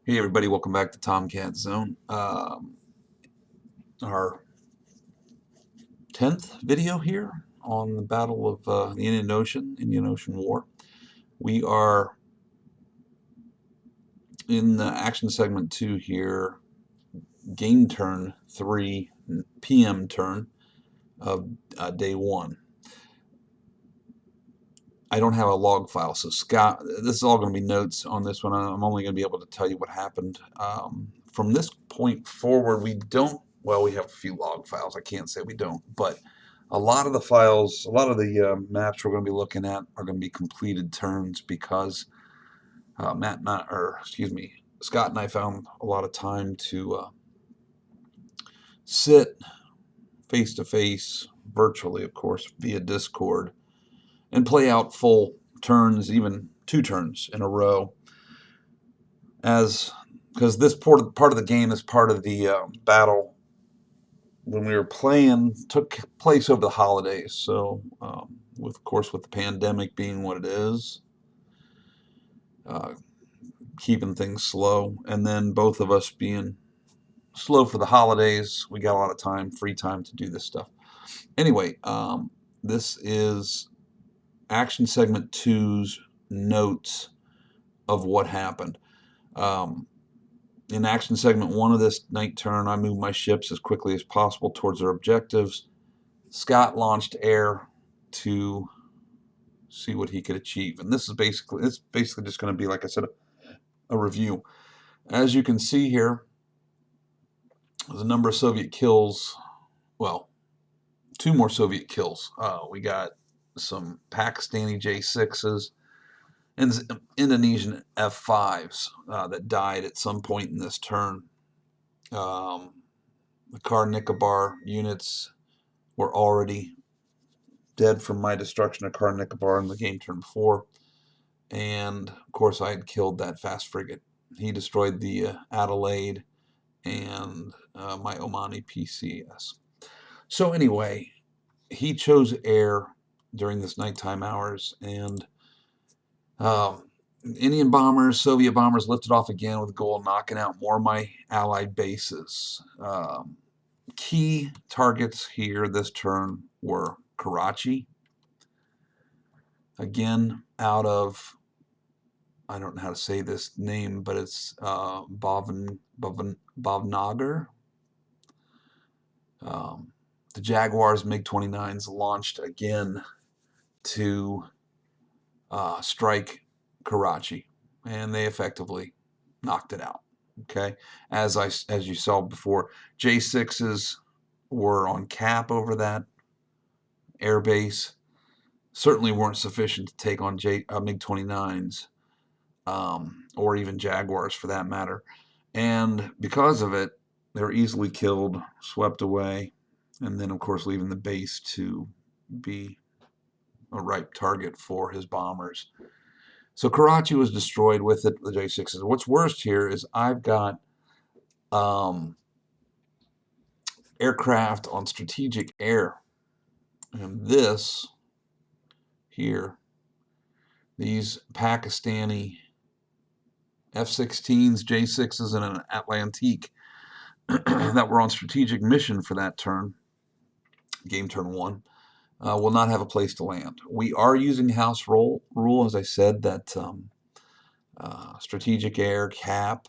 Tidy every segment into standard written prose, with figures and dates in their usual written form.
Hey everybody, welcome back to Tomcat Zone. Our 10th video here on the Battle of the Indian Ocean War. We are in the action segment 2 here, game turn 3, PM turn of day 1. I don't have a log file, so Scott, this is all going to be notes on this one. I'm only going to be able to tell you what happened. From this point forward, we don't, well, we have a few log files. I can't say we don't, but a lot of the files, a lot of the maps we're going to be looking at are going to be completed turns because Scott and I found a lot of time to sit face to face, virtually, of course, via Discord, and play out full turns, even 2 turns in a row, because this part of the game is part of the battle when we were playing took place over the holidays. So, of course, with the pandemic being what it is, uh, keeping things slow, and then both of us being slow for the holidays, we got a lot of time, free time to do this stuff. Anyway, this is Action Segment 2's notes of what happened. In Action Segment 1 of this night turn, I moved my ships as quickly as possible towards their objectives. Scott launched air to see what he could achieve. And it's basically just going to be, like I said, a review. As you can see here, there's a number of Soviet kills. Well, 2 more Soviet kills. We got some Pakistani J6s and Indonesian F5s that died at some point in this turn. The Car Nicobar units were already dead from my destruction of Car Nicobar in the game turn before. And, of course, I had killed that fast frigate. He destroyed the Adelaide and my Omani PCS. So anyway, he chose air during this nighttime hours, and Indian bombers, Soviet bombers lifted off again with the goal of knocking out more of my Allied bases. Key targets here this turn were Karachi, again out of, I don't know how to say this name, but it's Bhavnagar. The Jaguars MiG-29s launched again to strike Karachi, and they effectively knocked it out. Okay, as you saw before, J6s were on cap over that airbase. Certainly weren't sufficient to take on MiG-29s or even Jaguars for that matter. And because of it, they were easily killed, swept away, and then, of course, leaving the base to be a ripe target for his bombers. So Karachi was destroyed with it, the J6s. What's worst here is I've got aircraft on strategic air. And this here, these Pakistani F-16s, J6s, and an Atlantique that were on strategic mission for that turn, game turn 1, will not have a place to land. We are using house rule, as I said, that strategic air, cap,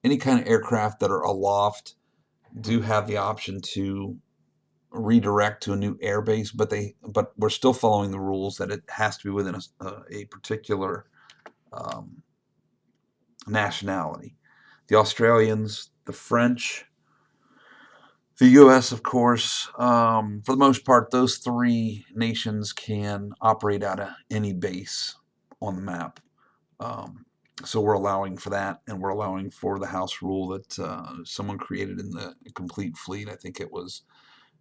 any kind of aircraft that are aloft do have the option to redirect to a new airbase, but we're still following the rules that it has to be within a particular nationality. The Australians, the French, the U.S., of course, for the most part, those 3 nations can operate out of any base on the map. So we're allowing for that, and we're allowing for the house rule that someone created in the complete fleet. I think it was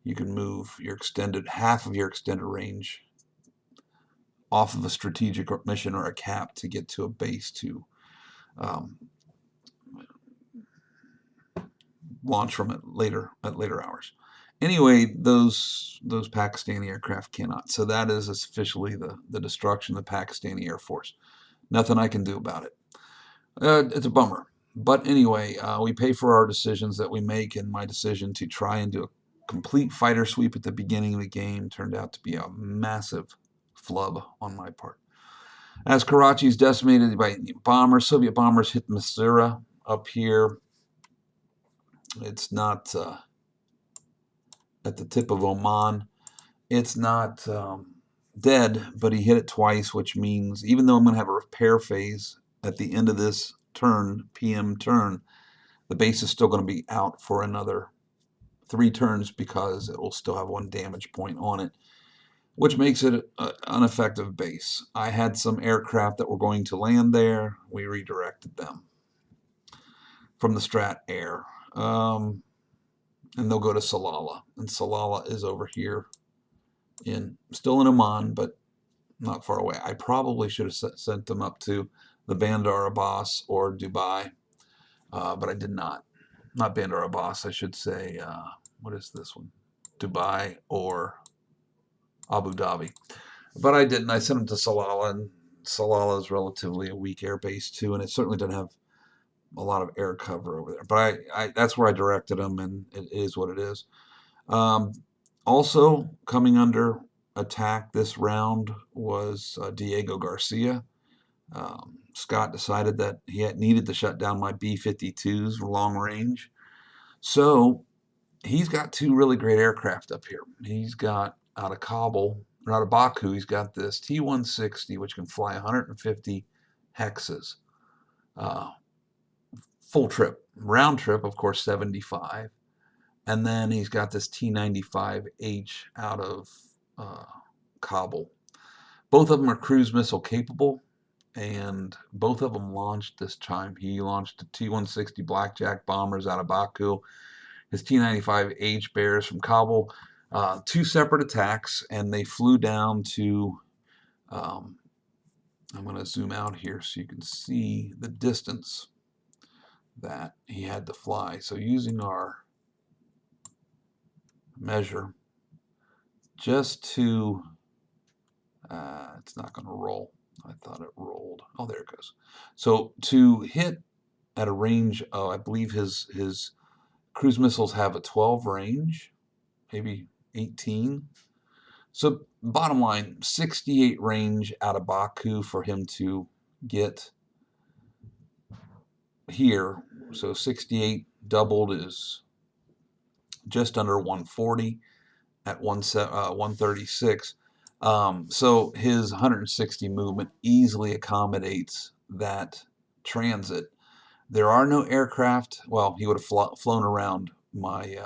you can move your half of your extended range off of a strategic mission or a cap to get to a base to launch from it at later hours. Anyway, those Pakistani aircraft cannot. So that is officially the destruction of the Pakistani Air Force. Nothing I can do about it. It's a bummer. But anyway, we pay for our decisions that we make, and my decision to try and do a complete fighter sweep at the beginning of the game turned out to be a massive flub on my part. As Karachi is decimated by bombers, Soviet bombers hit Masirah up here. It's not at the tip of Oman. It's not dead, but he hit it twice, which means even though I'm going to have a repair phase at the end of this turn, PM turn, the base is still going to be out for another 3 turns because it will still have 1 damage point on it, which makes it an effective base. I had some aircraft that were going to land there. We redirected them from the STRAT AIR. And they'll go to Salalah. And Salalah is over here, still in Oman, but not far away. I probably should have sent them up to the Bandar Abbas or Dubai, but I did not. Not Bandar Abbas, I should say. What is this one? Dubai or Abu Dhabi. But I didn't. I sent them to Salalah, and Salalah is relatively a weak air base too, and it certainly doesn't have a lot of air cover over there. But that's where I directed them, and it is what it is. Also coming under attack this round was Diego Garcia. Scott decided that he needed to shut down my B-52s long range. So he's got 2 really great aircraft up here. He's got out of Kabul, or out of Baku, he's got this T-160, which can fly 150 hexes. Full trip. Round trip, of course, 75. And then he's got this T-95H out of Kabul. Both of them are cruise missile capable, and both of them launched this time. He launched the T-160 Blackjack bombers out of Baku. His T-95H bears from Kabul. 2 separate attacks, and they flew down to, I'm going to zoom out here so you can see the distance that he had to fly. So using our measure, just to, it's not going to roll. I thought it rolled. Oh, there it goes. So to hit at a range of, I believe his cruise missiles have a 12 range, maybe 18. So bottom line, 68 range out of Baku for him to get here. So 68 doubled is just under 140 at 136. So his 160 movement easily accommodates that transit. There are no aircraft. Well, he would have flown around my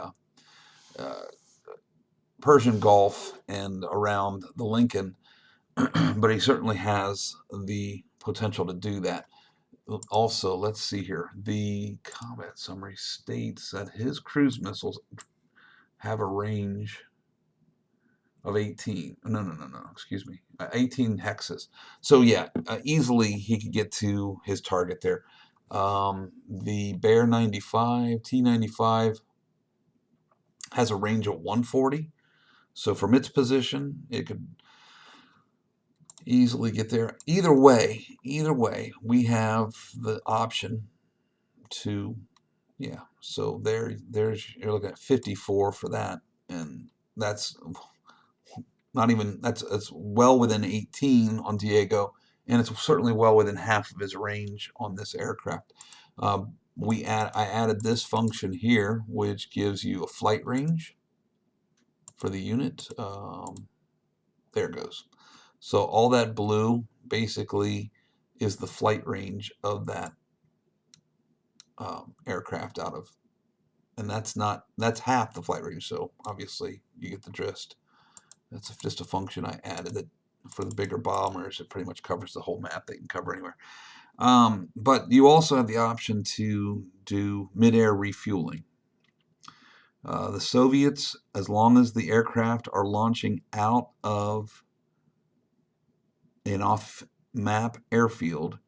Persian Gulf and around the Lincoln, but he certainly has the potential to do that. Also, let's see here. The combat summary states that his cruise missiles have a range of 18. No, excuse me. 18 hexes. So yeah, easily he could get to his target there. The Bear 95, T-95 has a range of 140. So from its position, it could easily get there. Either way, we have the option to, yeah. So there's you're looking at 54 for that, and that's not even that's well within 18 on Diego, and it's certainly well within half of his range on this aircraft. I added this function here, which gives you a flight range for the unit. There it goes. So all that blue basically is the flight range of that aircraft out of, and that's half the flight range. So obviously you get the gist. That's just a function I added that for the bigger bombers. It pretty much covers the whole map. They can cover anywhere. But you also have the option to do mid-air refueling. The Soviets, as long as the aircraft are launching out of an off-map airfield,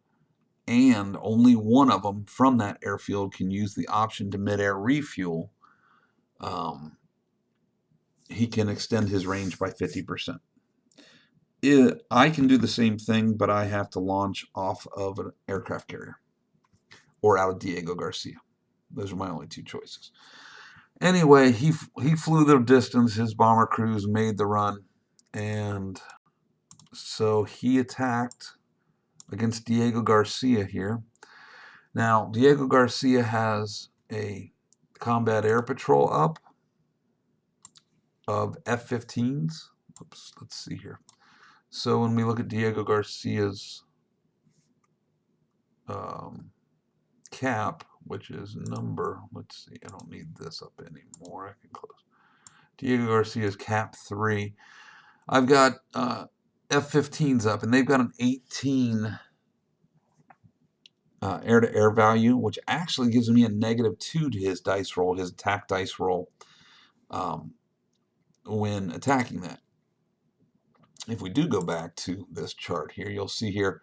and only one of them from that airfield can use the option to mid-air refuel, he can extend his range by 50%. I can do the same thing, but I have to launch off of an aircraft carrier. or out of Diego Garcia. Those are my only two choices. Anyway, he flew the distance. His bomber crews made the run, and so he attacked against Diego Garcia here. Now, Diego Garcia has a combat air patrol up of F-15s. Oops, let's see here. So when we look at Diego Garcia's cap, which is number, let's see, I don't need this up anymore. I can close. Diego Garcia's cap 3. I've got F-15s up, and they've got an 18 air-to-air value, which actually gives me a -2 to his dice roll, his attack dice roll, when attacking that. If we do go back to this chart here, you'll see here,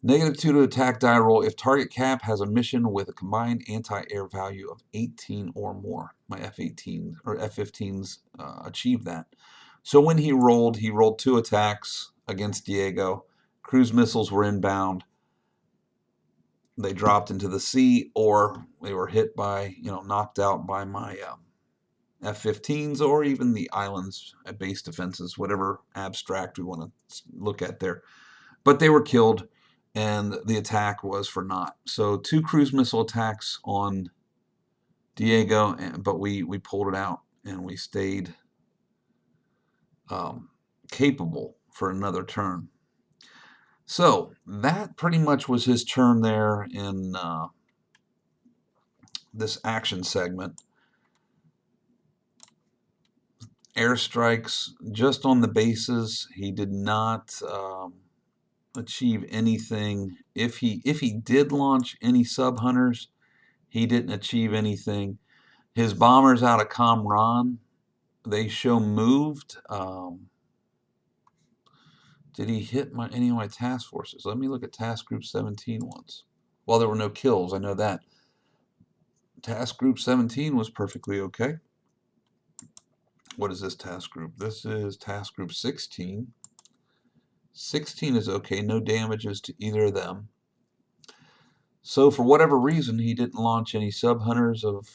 -2 to attack die roll if target cap has a mission with a combined anti-air value of 18 or more. My F-18 or F-15s achieved that. So when he rolled 2 attacks against Diego. Cruise missiles were inbound. They dropped into the sea, or they were hit by, knocked out by my F-15s, or even the islands at base defenses, whatever abstract we want to look at there. But they were killed, and the attack was for naught. So 2 cruise missile attacks on Diego, but we pulled it out, and we stayed capable for another turn. So that pretty much was his turn there in this action segment. Airstrikes just on the bases. He did not achieve anything. If he did launch any sub-hunters, he didn't achieve anything. His bombers out of Kamran, they show moved. Did he hit any of my task forces? Let me look at task group 17 once. Well, there were no kills, I know that. Task group 17 was perfectly okay. What is this task group? This is task group 16. 16 is okay, no damages to either of them. So for whatever reason, he didn't launch any sub-hunters of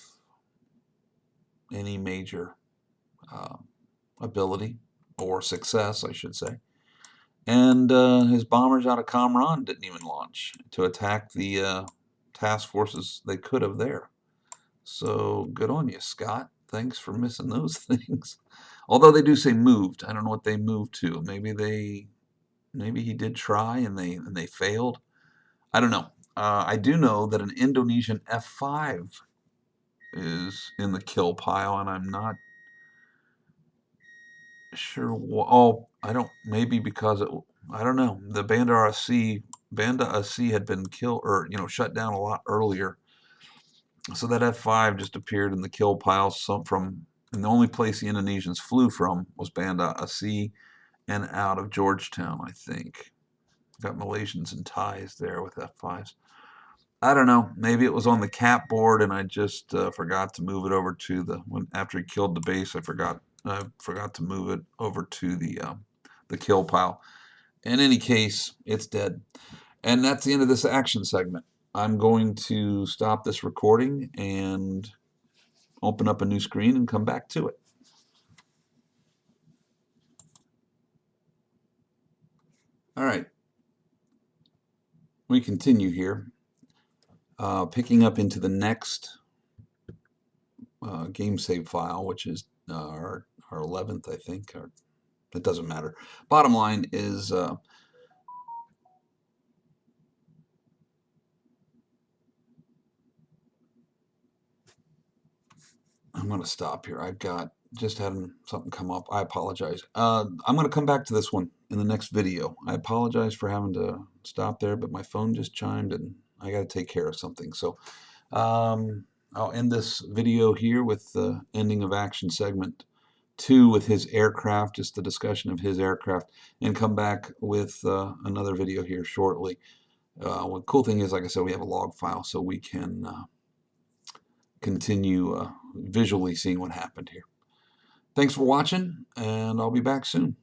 any major ability, or success, I should say. And his bombers out of Kamran didn't even launch to attack the task forces they could have there. So good on you, Scott. Thanks for missing those things. Although they do say moved. I don't know what they moved to. Maybe he did try and they failed. I don't know. I do know that an Indonesian F5 is in the kill pile, and I'm not sure. Maybe because I don't know. The Banda Aceh had been killed, or shut down a lot earlier. So that F5 just appeared in the kill pile. And the only place the Indonesians flew from was Banda Aceh and out of Georgetown, I think. Got Malaysians and Thais there with F5s. I don't know. Maybe it was on the cap board, and I just forgot to move it over to after he killed the base. I forgot to move it over to the kill pile. In any case, it's dead. And that's the end of this action segment. I'm going to stop this recording and open up a new screen and come back to it. All right. We continue here, picking up into the next game save file, which is our 11th, I think. It doesn't matter. Bottom line is I'm going to stop here. I've just had something come up. I apologize. I'm going to come back to this one in the next video. I apologize for having to stop there, but my phone just chimed and I got to take care of something. So I'll end this video here with the ending of action segment 2 with his aircraft, just the discussion of his aircraft, and come back with another video here shortly. The cool thing is, like I said, we have a log file, so we can continue visually seeing what happened here. Thanks for watching, and I'll be back soon.